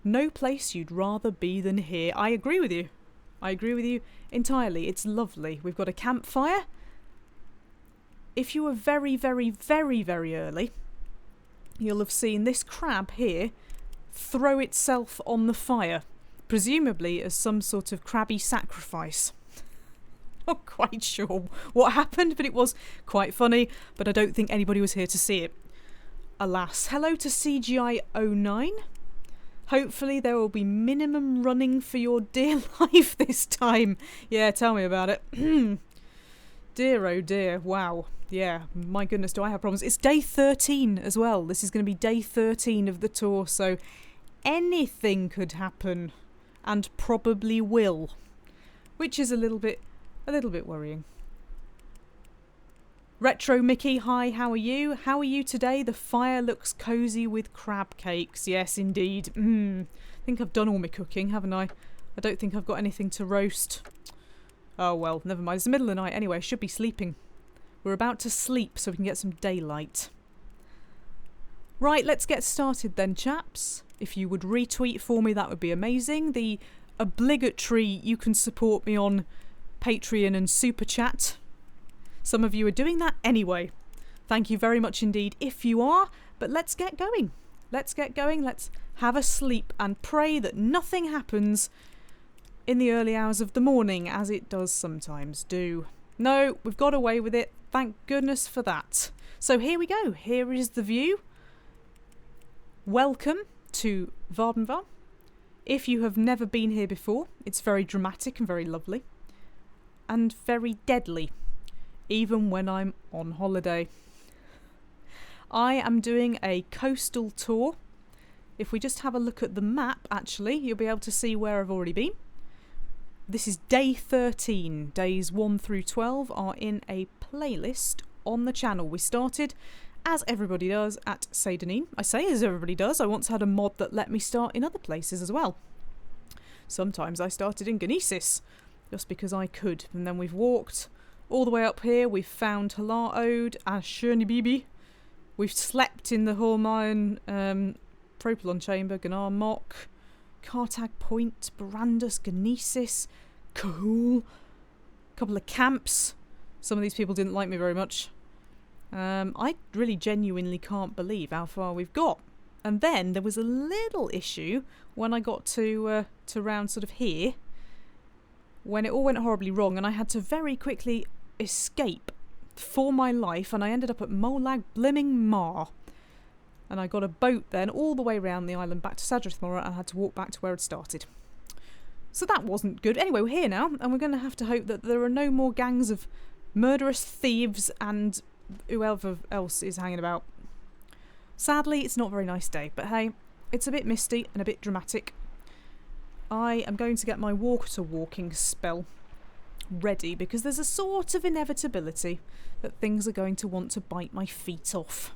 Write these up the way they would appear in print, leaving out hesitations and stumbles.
No place you'd rather be than here. I agree with you. I agree with you entirely. It's lovely. We've got a campfire. If you were very, very, very, very early, you'll have seen this crab here throw itself on the fire, presumably as some sort of crabby sacrifice. Not quite sure what happened, but it was quite funny, but I don't think anybody was here to see it. Alas. Hello to CGI09. Hopefully there will be minimum running for your dear life this time. Yeah, tell me about it. Dear oh dear, wow. Yeah, my goodness, do I have problems. It's day 13 as well. This is going to be day 13 of the tour, so anything could happen, and probably will, which is a little bit worrying. Retro Mickey, hi, how are you? How are you today? The fire looks cosy with crab cakes. Yes, indeed. I think I've done all my cooking, haven't I? I don't think I've got anything to roast. Oh well, never mind. It's the middle of the night anyway. I should be sleeping. We're about to sleep so we can get some daylight. Right, let's get started then, chaps. If you would retweet for me, that would be amazing. The obligatory, you can support me on Patreon and Super Chat. Some of you are doing that anyway. Thank you very much indeed if you are. But let's get going. Let's get going. Let's have a sleep and pray that nothing happens in the early hours of the morning, as it does sometimes do. No, we've got away with it. Thank goodness for that. So here we go. Here is the view. Welcome to Vvardenfell. If you have never been here before, it's very dramatic and very lovely. And very deadly. Even when I'm on holiday. I am doing a coastal tour. If we just have a look at the map, actually, you'll be able to see where I've already been. This is day 13. Days 1 through 12 are in a playlist on the channel. We started, as everybody does, at Seydonin. I say as everybody does. I once had a mod that let me start in other places as well. Sometimes I started in Genesis, just because I could. And then we've walked all the way up here. We've found Halar Ode, Ashurni Bibi. We've slept in the Hormayan Propylon Chamber, Ganar Mock, Cartag Point, Barandus, Genesis, Kahul, a couple of camps. Some of these people didn't like me very much. I really genuinely can't believe how far we've got. And then there was a little issue when I got to round sort of here, when it all went horribly wrong and I had to very quickly escape for my life, and I ended up at Molag Blimming Mar. And I got a boat then all the way around the island back to Sadrithmora, and I had to walk back to where I'd started. So that wasn't good. Anyway, we're here now, and we're going to have to hope that there are no more gangs of murderous thieves and whoever else is hanging about. Sadly, it's not a very nice day, but hey, it's a bit misty and a bit dramatic. I am going to get my walking spell ready, because there's a sort of inevitability that things are going to want to bite my feet off.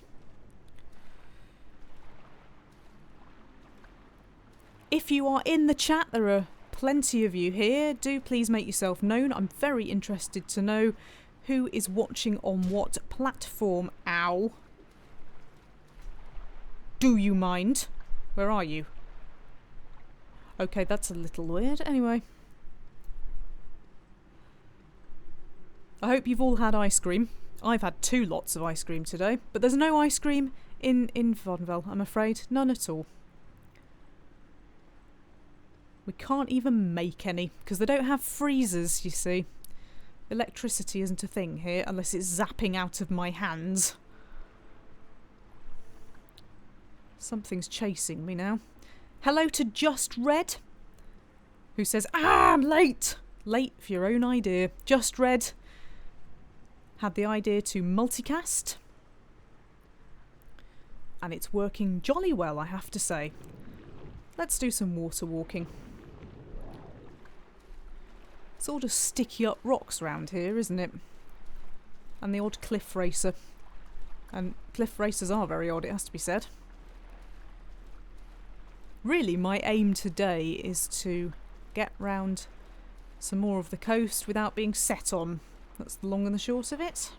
If you are in the chat, there are plenty of you here. Do please make yourself known. I'm very interested to know who is watching on what platform. Ow. Do you mind? Where are you? Okay, that's a little weird. Anyway. I hope you've all had ice cream. I've had 2 lots of ice cream today. But there's no ice cream in Vvardenfell, I'm afraid. None at all. We can't even make any, because they don't have freezers, you see. Electricity isn't a thing here, unless it's zapping out of my hands. Something's chasing me now. Hello to Just Red, who says, I'm late! Late for your own idea. Just Red had the idea to multicast, and it's working jolly well, I have to say. Let's do some water walking. It's all just sticky up rocks round here, isn't it? And the odd cliff racer. And cliff racers are very odd, it has to be said. Really, my aim today is to get round some more of the coast without being set on. That's the long and the short of it.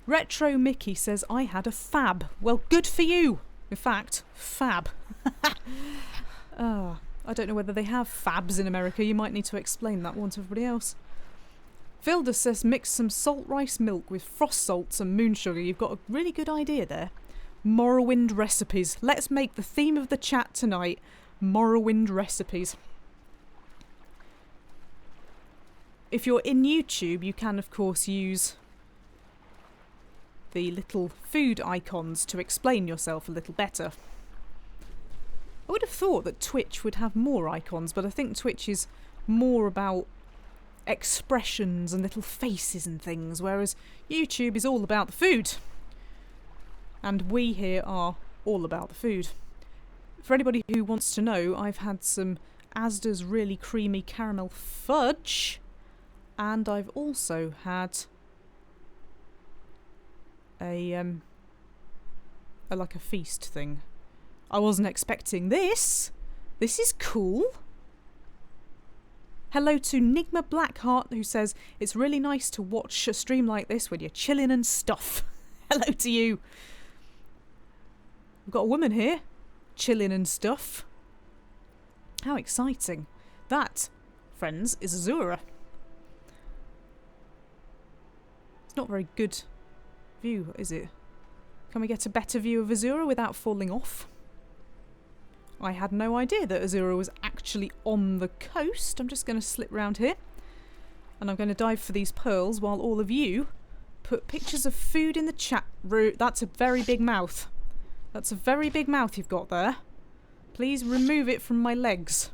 Retro Mickey says, I had a fab. Well, good for you. In fact, fab. I don't know whether they have fabs in America. You might need to explain that one to everybody else. Vilda says, mix some salt rice milk with frost salts and moon sugar. You've got a really good idea there. Morrowind recipes. Let's make the theme of the chat tonight Morrowind recipes. If you're in YouTube, you can, of course, use the little food icons to explain yourself a little better. I would have thought that Twitch would have more icons, but I think Twitch is more about expressions and little faces and things, whereas YouTube is all about the food. And we here are all about the food. For anybody who wants to know, I've had some Asda's really creamy caramel fudge, and I've also had a like a feast thing. I wasn't expecting this. This is cool. Hello to Nigma Blackheart, who says, it's really nice to watch a stream like this when you're chilling and stuff. Hello to you. We've got a woman here, chilling and stuff. How exciting. That, friends, is Azura. It's not very good view, is it? Can we get a better view of Azura without falling off? I had no idea that Azura was actually on the coast. I'm just going to slip round here. And I'm going to dive for these pearls while all of you put pictures of food in the chat room. That's a very big mouth. That's a very big mouth you've got there. Please remove it from my legs.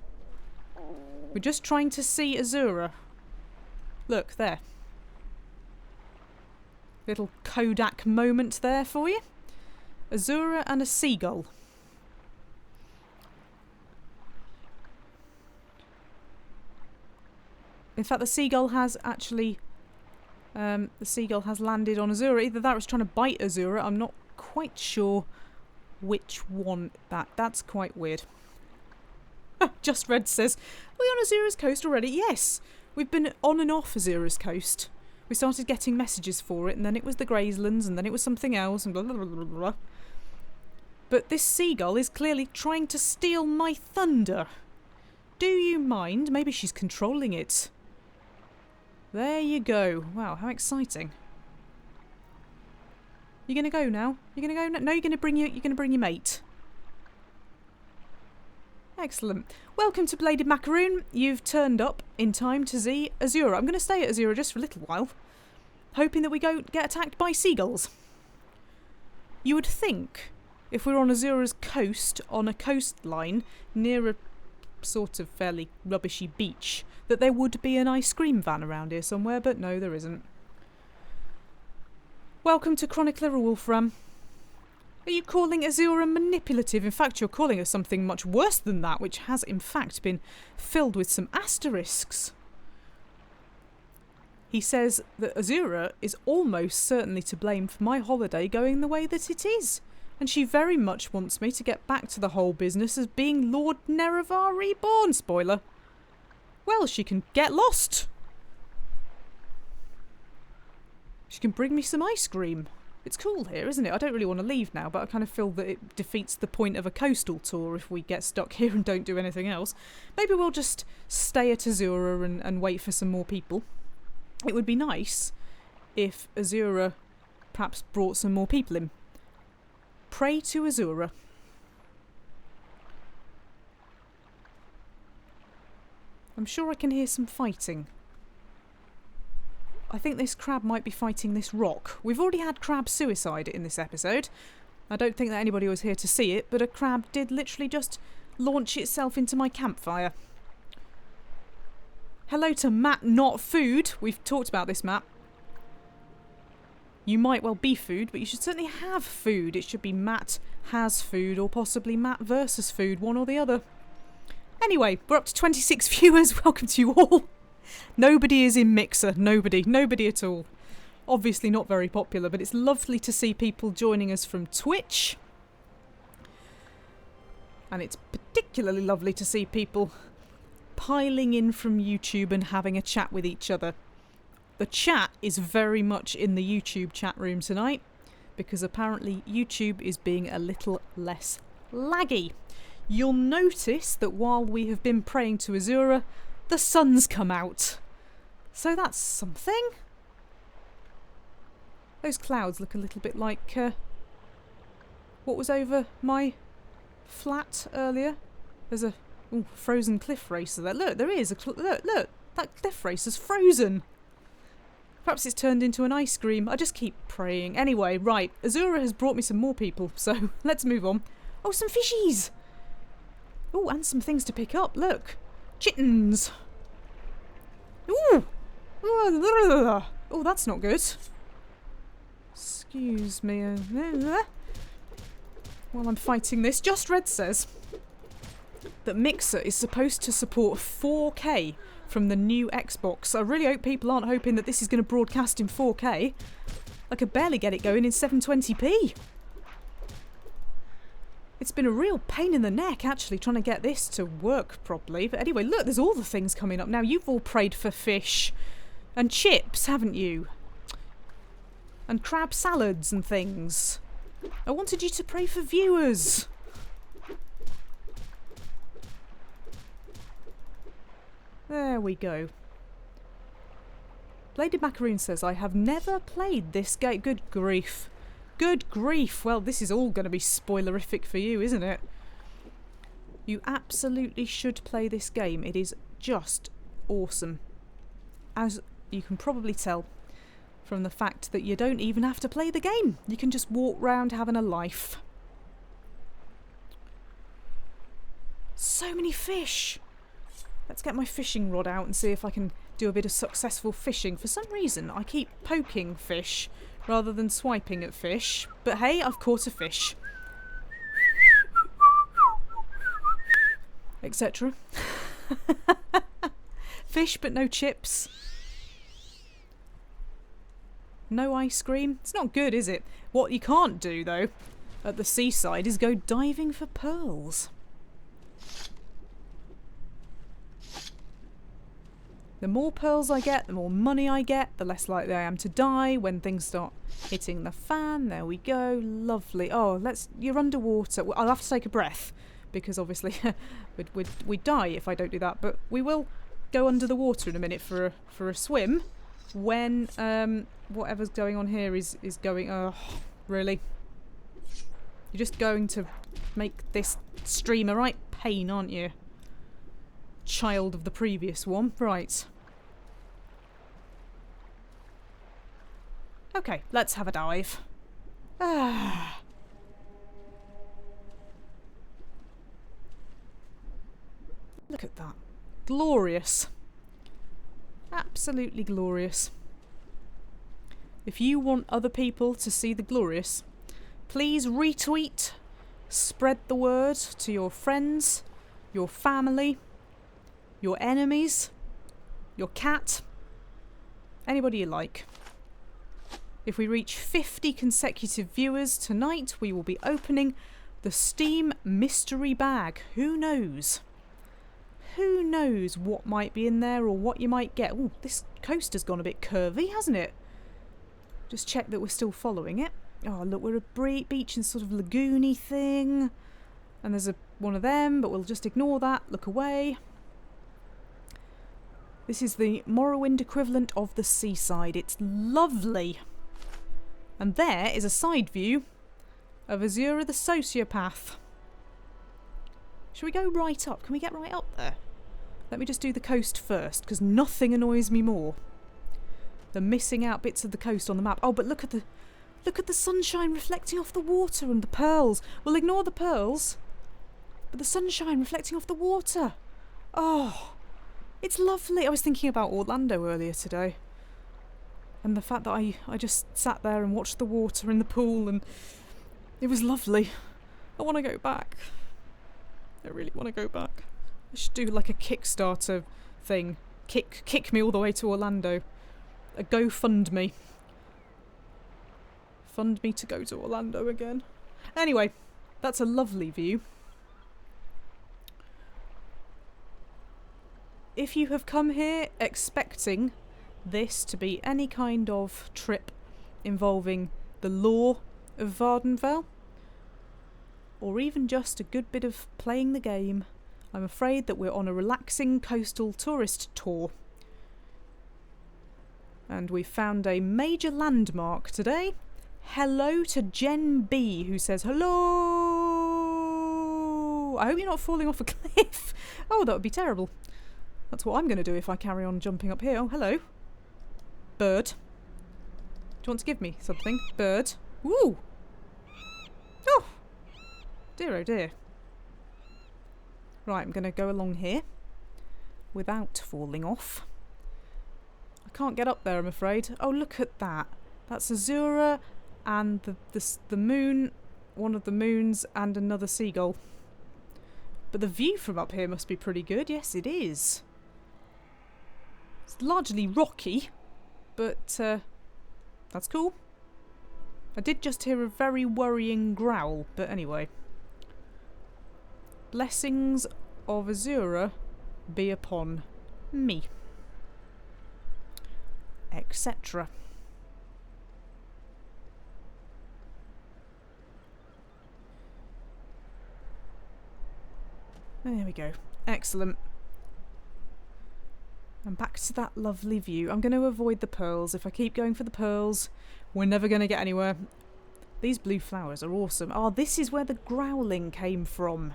We're just trying to see Azura. Look, there. Little Kodak moment there for you. Azura and a seagull. In fact, the seagull has actually... the seagull has landed on Azura. Either that or it's trying to bite Azura. I'm not quite sure which one that's quite weird. Just Red says, are we on Azura's coast already? Yes. We've been on and off Azura's coast. We started getting messages for it, and then it was the Grazelands, and then it was something else, and blah, blah, blah, blah, blah. But this seagull is clearly trying to steal my thunder. Do you mind? Maybe she's controlling it. There you go. Wow, how exciting. You gonna go now? You gonna go? No, you're gonna bring your mate. Excellent. Welcome to Bladed Macaroon. You've turned up in time to see Azura. I'm going to stay at Azura just for a little while, hoping that we get attacked by seagulls. You would think, if we're on Azura's coast, on a coastline, near a sort of fairly rubbishy beach, that there would be an ice cream van around here somewhere, but no, there isn't. Welcome to Chronicler Wolfram. Are you calling Azura manipulative? In fact, you're calling her something much worse than that, which has in fact been filled with some asterisks. He says that Azura is almost certainly to blame for my holiday going the way that it is, and she very much wants me to get back to the whole business as being Lord Nerevar reborn. Spoiler. Well, she can get lost. She can bring me some ice cream. It's cool here, isn't it? I don't really want to leave now, but I kind of feel that it defeats the point of a coastal tour if we get stuck here and don't do anything else. Maybe we'll just stay at Azura and wait for some more people. It would be nice if Azura perhaps brought some more people in. Pray to Azura. I'm sure I can hear some fighting. I think this crab might be fighting this rock. We've already had crab suicide in this episode. I don't think that anybody was here to see it, but a crab did literally just launch itself into my campfire. Hello to Matt Not Food. We've talked about this, Matt. You might well be food, but you should certainly have food. It should be Matt has food, or possibly Matt versus food, one or the other. Anyway, we're up to 26 viewers. Welcome to you all. Nobody is in Mixer. Nobody at all. Obviously not very popular, but it's lovely to see people joining us from Twitch. And it's particularly lovely to see people piling in from YouTube and having a chat with each other. The chat is very much in the YouTube chat room tonight, because apparently YouTube is being a little less laggy. You'll notice that while we have been praying to Azura, the sun's come out. So that's something. Those clouds look a little bit like what was over my flat earlier. There's a frozen cliff racer there. Look, there is a look, that cliff racer's frozen. Perhaps it's turned into an ice cream. I just keep praying. Anyway, right, Azura has brought me some more people, so let's move on. Oh, some fishies! Oh, and some things to pick up. Look, chittens. Ooh! Oh, that's not good. Excuse me. While I'm fighting this, Just Red says that Mixer is supposed to support 4K from the new Xbox. I really hope people aren't hoping that this is going to broadcast in 4K. I could barely get it going in 720p. It's been a real pain in the neck, actually, trying to get this to work properly. But anyway, look, there's all the things coming up now. You've all prayed for fish and chips, haven't you? And crab salads and things. I wanted you to pray for viewers. There we go. Bladed Macaroon says, I have never played this game. Good grief. Good grief. Well, this is all going to be spoilerific for you, isn't it? You absolutely should play this game. It is just awesome. As you can probably tell from the fact that you don't even have to play the game. You can just walk round having a life. So many fish. Let's get my fishing rod out and see if I can do a bit of successful fishing. For some reason, I keep poking fish rather than swiping at fish. But hey, I've caught a fish. Etc. Fish, but no chips. No ice cream. It's not good, is it? What you can't do, though, at the seaside is go diving for pearls. The more pearls I get, the more money I get, the less likely I am to die when things start hitting the fan. There we go. Lovely. Oh, you're underwater. Well, I'll have to take a breath because obviously we'd die if I don't do that. But we will go under the water in a minute for a swim when whatever's going on here is going. Oh, really? You're just going to make this stream a right pain, aren't you? Child of the previous one. Right. Okay, let's have a dive. Ah. Look at that. Glorious. Absolutely glorious. If you want other people to see the glorious, please retweet, spread the word to your friends, your family, your enemies, your cat, anybody you like. If we reach 50 consecutive viewers tonight, we will be opening the Steam mystery bag. Who knows? Who knows what might be in there or what you might get. Oh, this coast has gone a bit curvy, hasn't it? Just check that we're still following it. Oh, look, we're a beach and sort of lagoony thing. And there's one of them, but we'll just ignore that. Look away. This is the Morrowind equivalent of the seaside. It's lovely. And there is a side view of Azura the sociopath. Shall we go right up? Can we get right up there? Let me just do the coast first, because nothing annoys me more than missing out bits of the coast on the map. Oh, but look at the sunshine reflecting off the water and the pearls. We'll ignore the pearls, but the sunshine reflecting off the water. Oh, it's lovely. I was thinking about Orlando earlier today. And the fact that I just sat there and watched the water in the pool, and it was lovely. I want to go back. I really want to go back. I should do like a Kickstarter thing. Kick me all the way to Orlando. A GoFundMe. Fund me to go to Orlando again. Anyway, that's a lovely view. If you have come here expecting this to be any kind of trip involving the lore of Vvardenfell, or even just a good bit of playing the game, I'm afraid that we're on a relaxing coastal tourist tour. And we found a major landmark today. Hello to Jen B, who says, hello! I hope you're not falling off a cliff. Oh, that would be terrible. That's what I'm going to do if I carry on jumping up here. Oh, hello. Bird. Do you want to give me something? Bird. Woo! Oh! Dear oh dear. Right, I'm going to go along here without falling off. I can't get up there, I'm afraid. Oh, look at that. That's Azura and the moon, one of the moons, and another seagull. But the view from up here must be pretty good. Yes, it is. It's largely rocky, but that's cool. I did just hear a very worrying growl, but anyway. Blessings of Azura be upon me. Etc. There we go. Excellent. And back to that lovely view. I'm going to avoid the pearls. If I keep going for the pearls, we're never going to get anywhere. These blue flowers are awesome. Oh, this is where the growling came from.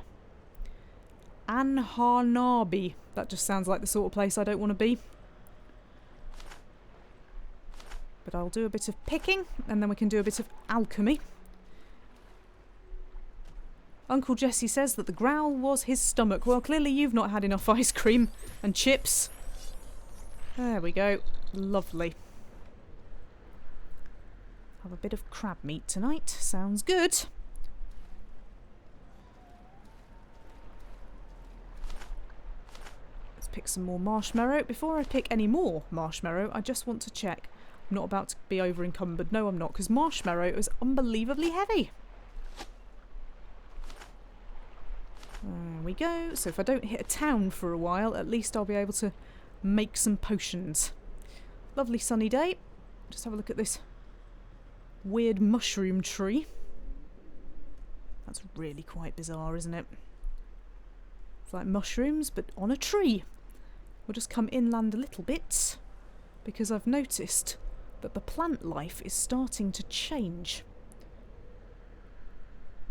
Anharnabi. That just sounds like the sort of place I don't want to be. But I'll do a bit of picking, and then we can do a bit of alchemy. Uncle Jesse says that the growl was his stomach. Well, clearly you've not had enough ice cream and chips. There we go. Lovely. Have a bit of crab meat tonight. Sounds good. Let's pick some more marshmallow. Before I pick any more marshmallow, I just want to check. I'm not about to be over encumbered. No, I'm not, because marshmallow is unbelievably heavy. There we go. So if I don't hit a town for a while, at least I'll be able to make some potions. Lovely sunny day. Just have a look at this weird mushroom tree. That's really quite bizarre, isn't it? It's like mushrooms, but on a tree. We'll just come inland a little bit, because I've noticed that the plant life is starting to change.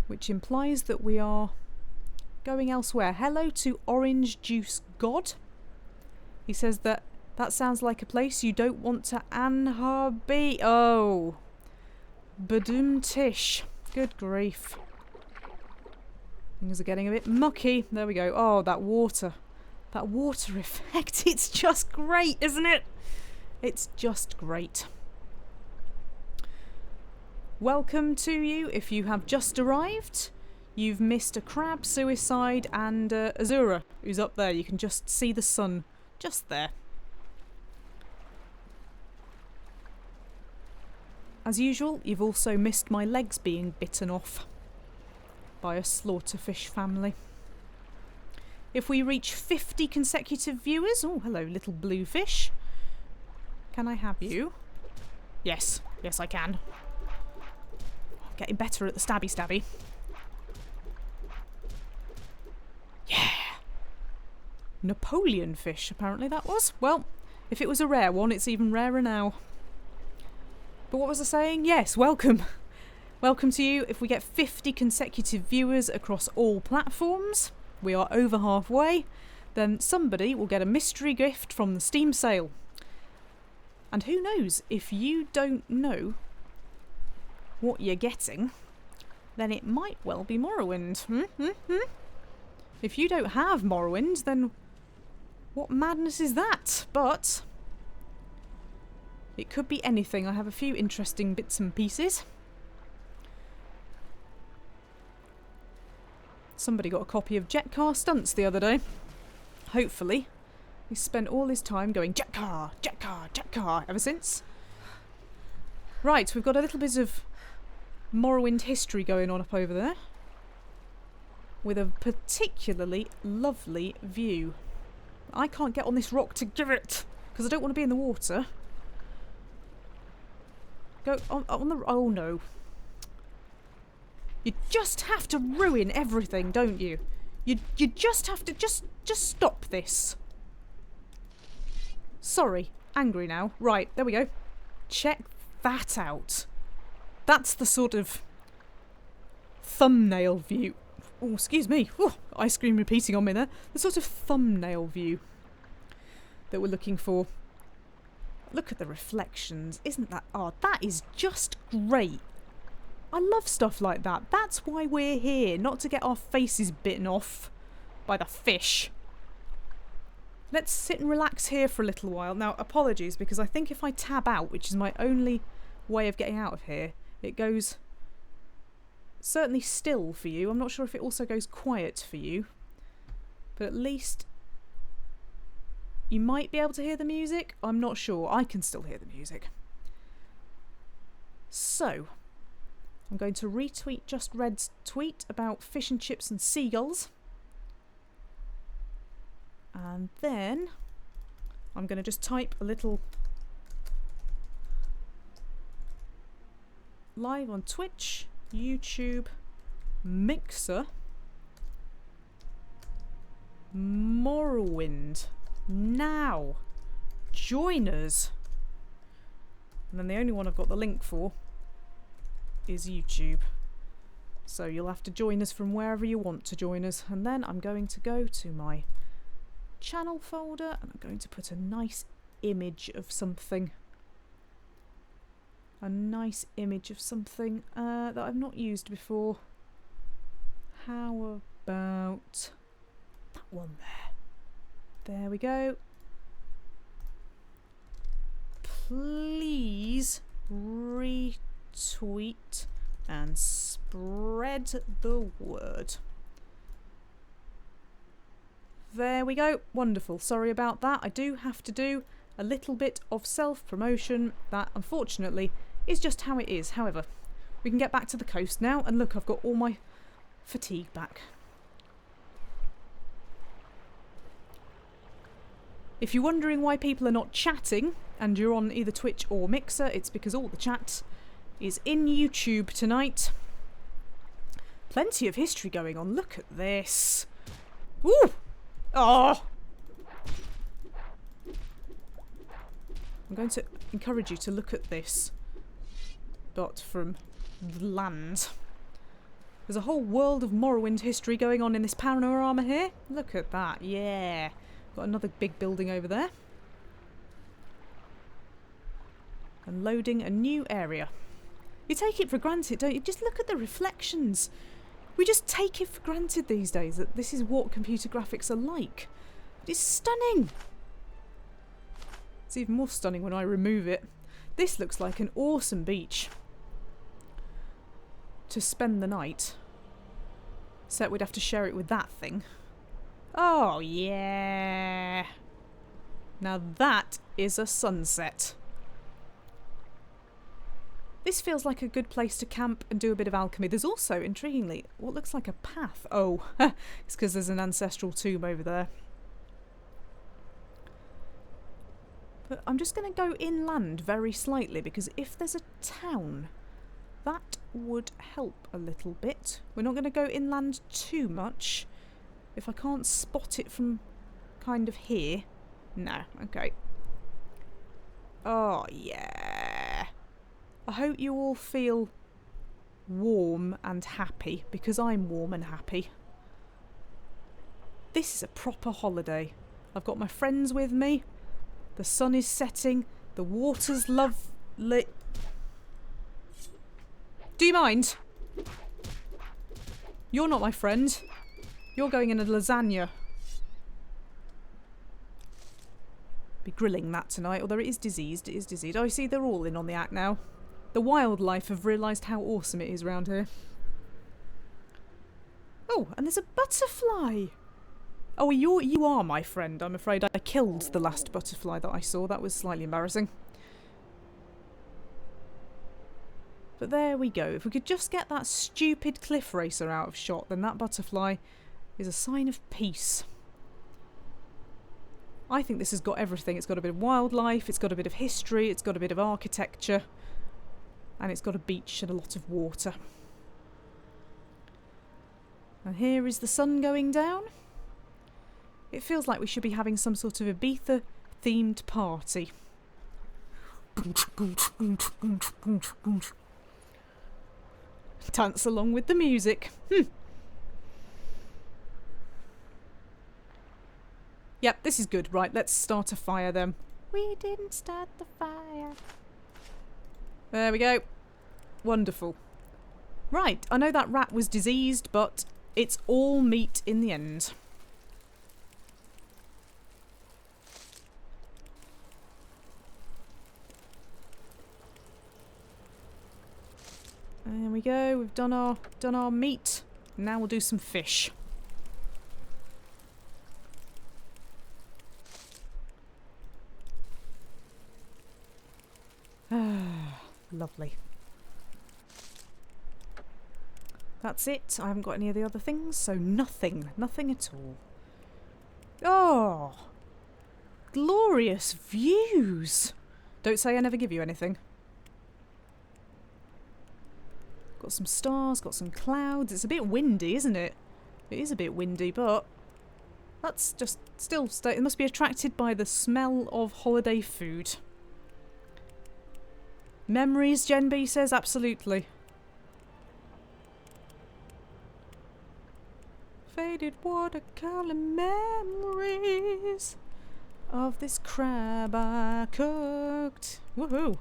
Which implies that we are going elsewhere. Hello to Orange Juice God. He says that sounds like a place you don't want to anharbe. Oh. Badoom tish. Good grief. Things are getting a bit mucky. There we go. Oh, that water. That water effect. It's just great, isn't it? It's just great. Welcome to you if you have just arrived. You've missed a crab, suicide, and Azura, who's up there. You can just see the sun just there. As usual, you've also missed my legs being bitten off by a slaughterfish family. If we reach 50 consecutive viewers... Oh, hello, little blue fish. Can I have you? Yes. Yes, I can. Getting better at the stabby. Yeah! Napoleon fish, apparently that was. Well, if it was a rare one, it's even rarer now. But what was I saying? Yes, welcome. Welcome to you. If we get 50 consecutive viewers across all platforms, we are over halfway, then somebody will get a mystery gift from the Steam sale. And who knows, if you don't know what you're getting, then it might well be Morrowind. If you don't have Morrowind, then what madness is that? But it could be anything. I have a few interesting bits and pieces. Somebody got a copy of Jet Car Stunts the other day. Hopefully. He spent all his time going Jet Car, Jet Car, Jet Car ever since. Right, we've got a little bit of Morrowind history going on up over there, with a particularly lovely view. I can't get on this rock to give it, because I don't want to be in the water. Go on the... Oh, no. You just have to ruin everything, don't you? You just have to... Just stop this. Sorry. Angry now. Right, there we go. Check that out. That's the sort of thumbnail view. Oh, excuse me. Ooh, ice cream repeating on me there. The sort of thumbnail view that we're looking for. Look at the reflections. Isn't that... Oh, that is just great. I love stuff like that. That's why we're here. Not to get our faces bitten off by the fish. Let's sit and relax here for a little while. Now, apologies, because I think if I tab out, which is my only way of getting out of here, it goes certainly still for you. I'm not sure if it also goes quiet for you. But at least you might be able to hear the music. I'm not sure. I can still hear the music. So, I'm going to retweet Just Red's tweet about fish and chips and seagulls. And then I'm going to just type a little live on Twitch, YouTube, Mixer, Morrowind. Now, join us. And then the only one I've got the link for is YouTube. So you'll have to join us from wherever you want to join us. And then I'm going to go to my channel folder and I'm going to put a nice image of something. A nice image of something that I've not used before. How about that one there? There we go. Please retweet and spread the word. There we go. Wonderful. Sorry about that. I do have to do a little bit of self-promotion. That, unfortunately, is just how it is. However, we can get back to the coast now. And look, I've got all my fatigue back. If you're wondering why people are not chatting and you're on either Twitch or Mixer, it's because all the chat is in YouTube tonight. Plenty of history going on. Look at this. Ooh! Oh! I'm going to encourage you to look at this, but from the land. There's a whole world of Morrowind history going on in this panorama here. Look at that. Yeah. Got another big building over there. And loading a new area. You take it for granted, don't you? Just look at the reflections. We just take it for granted these days that this is what computer graphics are like. It's stunning. It's even more stunning when I remove it. This looks like an awesome beach to spend the night. Except we'd have to share it with that thing. Oh, yeah. Now that is a sunset. This feels like a good place to camp and do a bit of alchemy. There's also, intriguingly, what looks like a path. Oh, it's because there's an ancestral tomb over there. But I'm just going to go inland very slightly, because if there's a town, that would help a little bit. We're not going to go inland too much. If I can't spot it from kind of here. No, okay. Oh, yeah. I hope you all feel warm and happy, because I'm warm and happy. This is a proper holiday. I've got my friends with me. The sun is setting. The water's lovely. Do you mind? You're not my friend. You're going in a lasagna. Be grilling that tonight, although it is diseased. It is diseased. Oh, you see, they're all in on the act now. The wildlife have realised how awesome it is around here. Oh, and there's a butterfly. Oh, you are my friend. I'm afraid I killed the last butterfly that I saw. That was slightly embarrassing. But there we go. If we could just get that stupid cliff racer out of shot, then that butterfly is a sign of peace. I think this has got everything. It's got a bit of wildlife, it's got a bit of history, it's got a bit of architecture. And it's got a beach and a lot of water. And here is the sun going down. It feels like we should be having some sort of Ibiza-themed party. Dance along with the music. Yep, this is good. Right, let's start a fire then. We didn't start the fire. There we go. Wonderful. Right, I know that rat was diseased, but it's all meat in the end. There we go. We've done our meat. Now we'll do some fish. Lovely. That's it. I haven't got any of the other things, so nothing. Nothing at all. Oh! Glorious views! Don't say I never give you anything. Got some stars, got some clouds. It's a bit windy, isn't it? It is a bit windy, but that's just still... It must be attracted by the smell of holiday food. Memories, Gen B says, absolutely. Faded watercolor memories of this crab I cooked. Woohoo!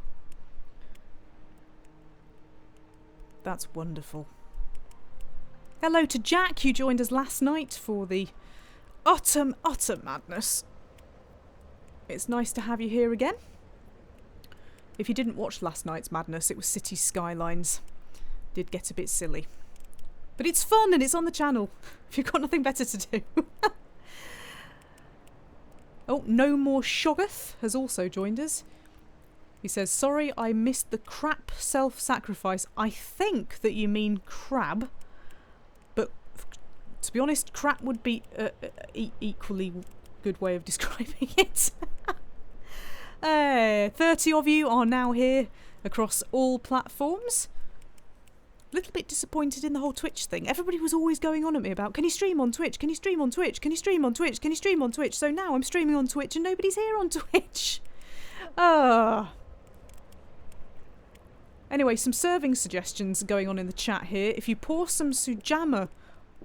That's wonderful. Hello to Jack, who joined us last night for the utter madness. It's nice to have you here again. If you didn't watch last night's madness, it was City Skylines. Did get a bit silly. But it's fun and it's on the channel, if you've got nothing better to do. Oh, No More Shoggoth has also joined us. He says, sorry, I missed the crap self-sacrifice. I think that you mean crab. But to be honest, crap would be equally good way of describing it. 30 of you are now here across all platforms. A little bit disappointed in the whole Twitch thing. Everybody was always going on at me about, can you stream on Twitch? Can you stream on Twitch? Can you stream on Twitch? Can you stream on Twitch? So now I'm streaming on Twitch and nobody's here on Twitch. Anyway, some serving suggestions going on in the chat here. If you pour some sujamma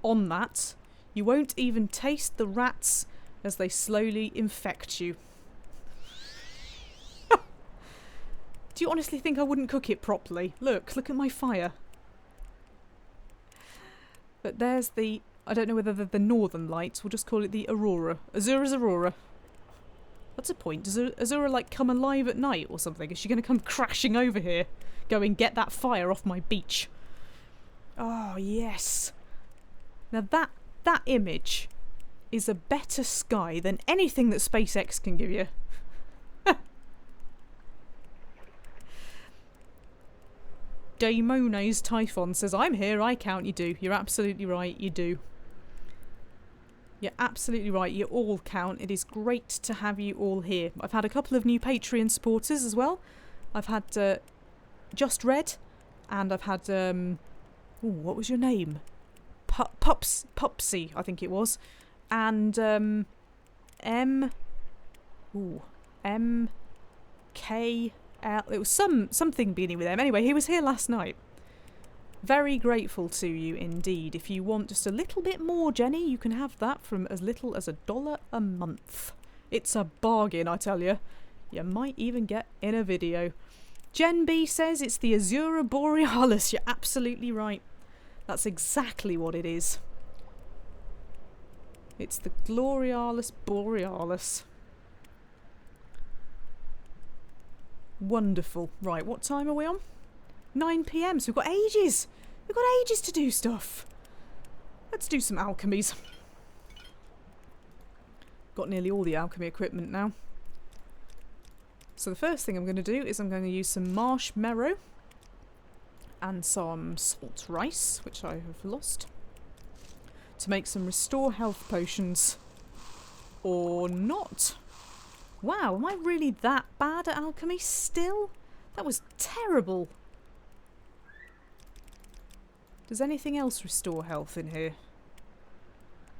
on that, you won't even taste the rats as they slowly infect you. Do you honestly think I wouldn't cook it properly? Look at my fire. But there's the... I don't know whether they're the northern lights. We'll just call it the aurora. Azura's aurora. What's the point? Does Azura, like, come alive at night or something? Is she going to come crashing over here? Go and get that fire off my beach. Oh, yes. Now that image is a better sky than anything that SpaceX can give you. Daimones Typhon says, I'm here, I count, you do. You're absolutely right, you do. You're absolutely right, you all count. It is great to have you all here. I've had a couple of new Patreon supporters as well. I've had Just Red, and I've had, what was your name? Pupsy, I think it was. And, MK... it was something beginning with M. Anyway, he was here last night. Very grateful to you indeed. If you want just a little bit more, Jenny, you can have that from as little as $1 a month. It's a bargain, I tell you. You might even get in a video. Gen B says it's the Azura Borealis. You're absolutely right. That's exactly what it is. It's the Glorialis Borealis. Wonderful. Right, what time are we on? 9 PM, so we've got ages. We've got ages to do stuff. Let's do some alchemies. Got nearly all the alchemy equipment now. So the first thing I'm going to do is I'm going to use some marshmallow and some salt rice, which I have lost, to make some restore health potions. Or not. Wow, am I really that bad at alchemy still? That was terrible. Does anything else restore health in here?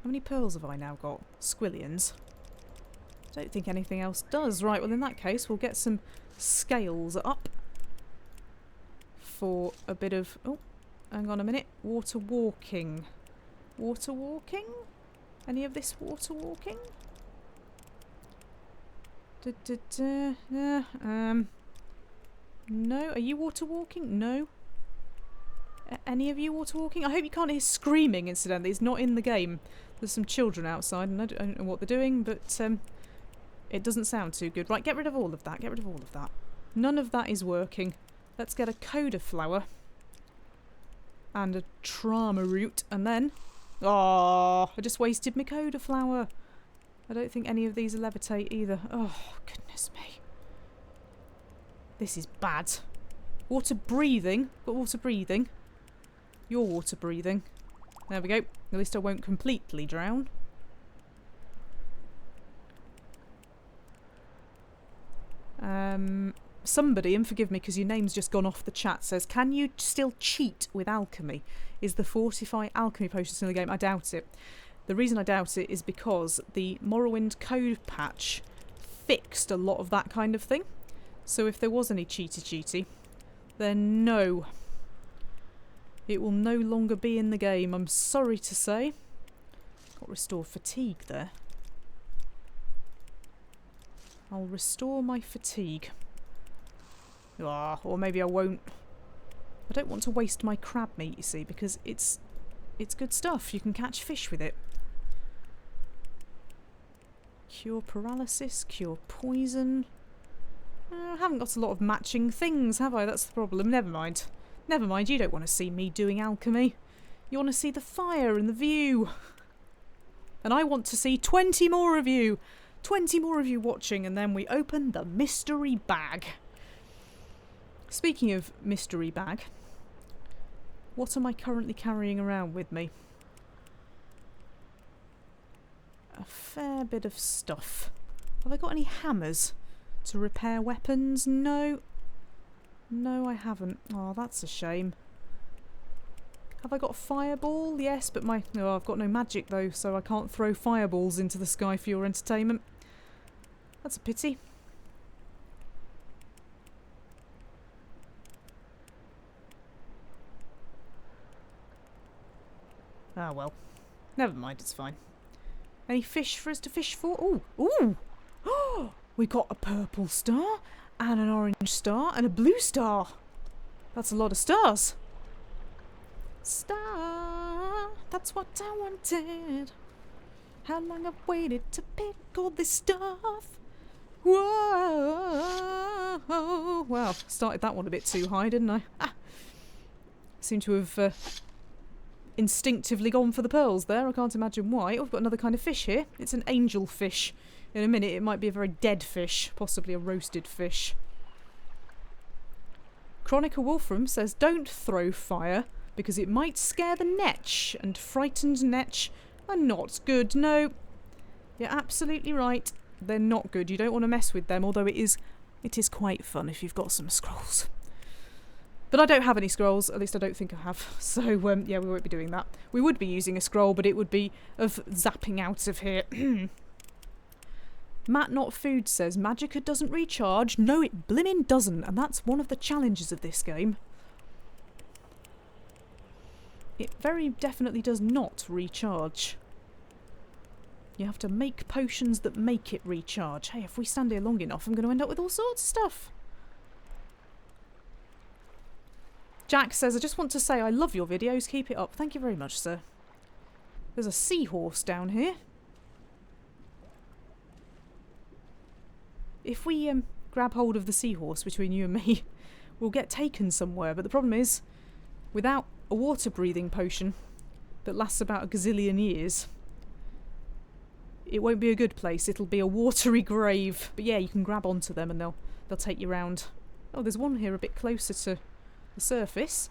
How many pearls have I now got? Squillions. Don't think anything else does. Right, well in that case we'll get some scales up for a bit of... Oh, hang on a minute. Water walking. Water walking? Any of this water walking? No. Are you water walking? No. Any of you water walking? I hope you can't hear screaming, incidentally. It's not in the game. There's some children outside and I don't know what they're doing, but it doesn't sound too good. Right, get rid of all of that. Get rid of all of that. None of that is working. Let's get a coda flower. And a trauma root. And then... Oh, I just wasted my coda flower. I don't think any of these will levitate either. Oh, goodness me. This is bad. Water breathing. Got water breathing. You're water breathing. There we go. At least I won't completely drown. Somebody, and forgive me because your name's just gone off the chat, says, can you still cheat with alchemy? Is the Fortify alchemy potion still in the game? I doubt it. The reason I doubt it is because the Morrowind code patch fixed a lot of that kind of thing. So if there was any cheaty, then no. It will no longer be in the game, I'm sorry to say. Got restored fatigue there. I'll restore my fatigue. Or maybe I won't. I don't want to waste my crab meat, you see, because it's good stuff. You can catch fish with it. Cure paralysis, cure poison. I haven't got a lot of matching things, have I? That's the problem. Never mind. Never mind, you don't want to see me doing alchemy. You want to see the fire and the view. And I want to see 20 more of you. 20 more of you watching, and then we open the mystery bag. Speaking of mystery bag, what am I currently carrying around with me? A fair bit of stuff. Have I got any hammers to repair weapons? No. No, I haven't. Oh, that's a shame. Have I got a fireball? Yes, but I've got no magic though, so I can't throw fireballs into the sky for your entertainment. That's a pity. Ah well. Never mind, it's fine. Any fish for us to fish for? Ooh! Ooh! Oh! We got a purple star, and an orange star, and a blue star. That's a lot of stars. Star, that's what I wanted. How long I've waited to pick all this stuff. Whoa! Well, started that one a bit too high, didn't I? Ah. Seem to have instinctively gone for the pearls there. I can't imagine why. Oh, we've got another kind of fish here. It's an angel fish. In a minute it might be a very dead fish, possibly a roasted fish. Chronica Wolfram says, don't throw fire because it might scare the netch, and frightened netch are not good. No, you're absolutely right. They're not good. You don't want to mess with them, although it is quite fun if you've got some scrolls. But I don't have any scrolls, at least I don't think I have. So, yeah, we won't be doing that. We would be using a scroll, but it would be of zapping out of here. Matt Not Food says, Magicka doesn't recharge. No, it blimmin' doesn't, and that's one of the challenges of this game. It very definitely does not recharge. You have to make potions that make it recharge. Hey, if we stand here long enough, I'm going to end up with all sorts of stuff. Jack says, I just want to say I love your videos. Keep it up. Thank you very much, sir. There's a seahorse down here. If we grab hold of the seahorse between you and me, we'll get taken somewhere. But the problem is, without a water-breathing potion that lasts about a gazillion years, it won't be a good place. It'll be a watery grave. But yeah, you can grab onto them and they'll take you round. Oh, there's one here a bit closer to the surface.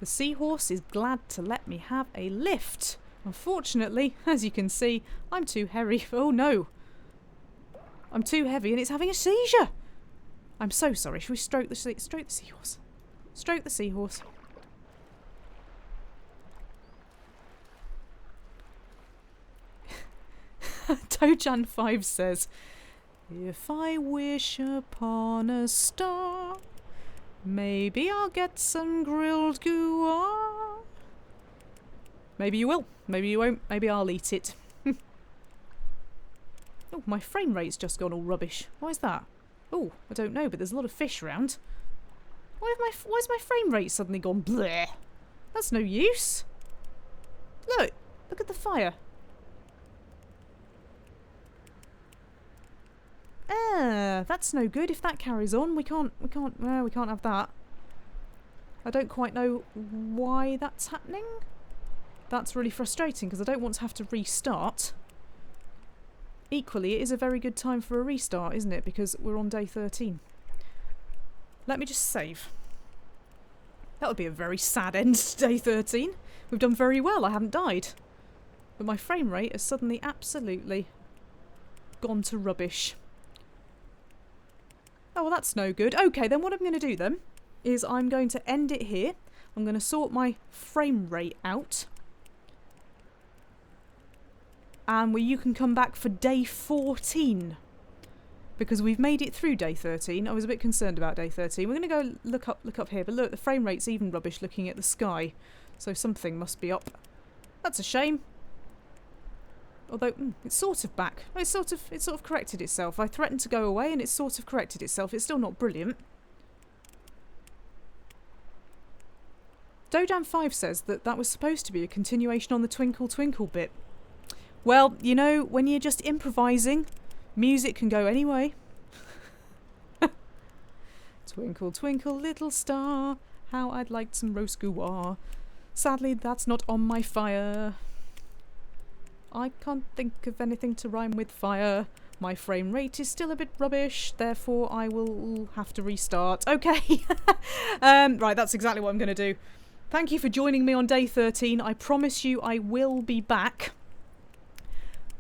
The seahorse is glad to let me have a lift. Unfortunately, as you can see, I'm too hairy. Oh no! I'm too heavy and it's having a seizure! I'm so sorry. Should we stroke the seahorse? Stroke the seahorse. Tojan5 says, if I wish upon a star, maybe I'll get some grilled guar. Maybe you will, maybe you won't, maybe I'll eat it. Oh, my frame rate's just gone all rubbish. Why is that? Oh, I don't know, but there's a lot of fish around. Why's my frame rate suddenly gone bleh? That's no use. Look at the fire. That's no good. If that carries on, we can't have that. I don't quite know why that's happening. That's really frustrating because I don't want to have to restart. Equally, it is a very good time for a restart, isn't it? Because we're on day 13. Let me just save. That would be a very sad end to day 13. We've done very well. I haven't died. But my frame rate has suddenly absolutely gone to rubbish. Oh, well, that's no good. Okay, then what I'm going to do then is I'm going to end it here. I'm going to sort my frame rate out. And you can come back for day 14. Because we've made it through day 13. I was a bit concerned about day 13. We're going to go look up here. But look, the frame rate's even rubbish looking at the sky. So something must be up. That's a shame. Although, it's sort of back. It's sort of corrected itself. I threatened to go away and it's sort of corrected itself. It's still not brilliant. Dodan5 says that was supposed to be a continuation on the Twinkle Twinkle bit. Well, you know, when you're just improvising, music can go any way. Twinkle, twinkle, little star, how I'd like some roast guar. Sadly, that's not on my fire. I can't think of anything to rhyme with fire. My frame rate is still a bit rubbish, therefore I will have to restart. Okay. Right, that's exactly what I'm going to do. Thank you for joining me on day 13. I promise you I will be back.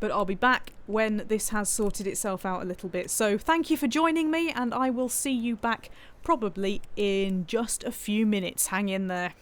But I'll be back when this has sorted itself out a little bit. So thank you for joining me, and I will see you back probably in just a few minutes. Hang in there.